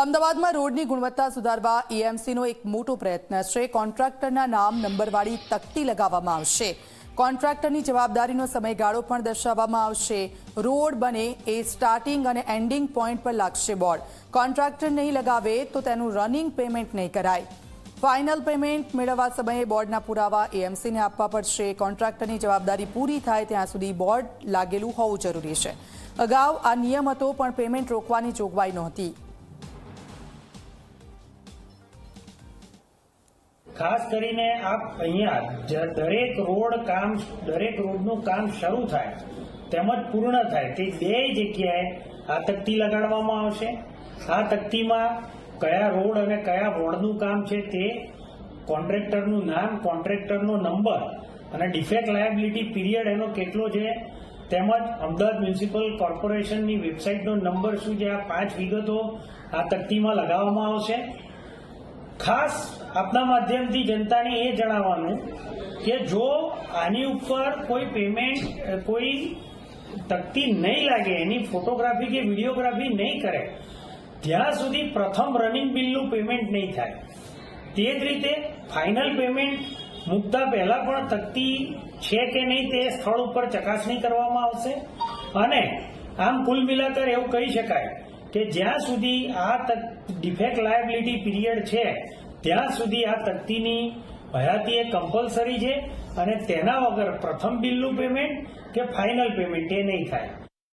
અમદાવાદમાં રોડની ગુણવત્તા સુધારવા એએમસીનો એક મોટો પ્રયત્ન છે। કોન્ટ્રાક્ટરના નામ નંબરવાળી તકતી લગાવવામાં આવશે। કોન્ટ્રાક્ટરની જવાબદારીનો સમયગાળો પણ દર્શાવવામાં આવશે। રોડ બને એ સ્ટાર્ટિંગ અને એન્ડિંગ પોઈન્ટ પર લાગશે બોર્ડ। કોન્ટ્રાક્ટર નહીં લગાવે તો તેનું રનિંગ પેમેન્ટ નહીં કરાય। ફાઇનલ પેમેન્ટ મેળવવા સમયે બોર્ડના પુરાવા એએમસીને આપવા પડશે। કોન્ટ્રાક્ટરની જવાબદારી પૂરી થાય ત્યાં સુધી બોર્ડ લાગેલું હોવું જરૂરી છે। અગાઉ આ નિયમ હતો પણ પેમેન્ટ રોકવાની જોગવાઈ નહોતી। ખાસ કરીને આપ અહીંયા દરેક રોડનું કામ શરૂ થાય તેમજ પૂર્ણ થાય તે બે જગ્યાએ આ તકતી લગાડવામાં આવશે। આ તકતીમાં કયા રોડ અને કયા વોર્ડનું કામ છે તે કોન્ટ્રાક્ટરનું નામ, કોન્ટ્રાક્ટરનો નંબર અને ડિફેક્ટ લાયબિલિટી પીરિયડ એનો કેટલો છે તેમજ અમદાવાદ મ્યુનિસિપલ કોર્પોરેશનની વેબસાઇટનો નંબર શું છે, આ 5 વિગતો આ તકતીમાં લગાવવામાં આવશે। ખાસ આપના માધ્યમથી જનતાને એ જણાવવાનું કે જો આની ઉપર કોઈ પેમેન્ટ કોઈ તકતી નહીં લાગે, એની ફોટોગ્રાફી કે વિડીયોગ્રાફી નહીં કરે ત્યાં સુધી પ્રથમ રનિંગ બિલનું પેમેન્ટ નહીં થાય। તે જ રીતે ફાઇનલ પેમેન્ટ મૂકતા પહેલા પણ તકતી છે કે નહીં તે સ્થળ ઉપર ચકાસણી કરવામાં આવશે। અને આમ કુલ મિલાકર એવું કહી શકાય કે જ્યાં સુધી આ ડિફેક્ટ લાયબિલિટી પીરિયડ છે ત્યાં સુધી આ તકતીની હયાતી એ કમ્પલસરી છે અને તેના વગર પ્રથમ બિલનું પેમેન્ટ કે ફાઇનલ પેમેન્ટ એ નહીં થાય।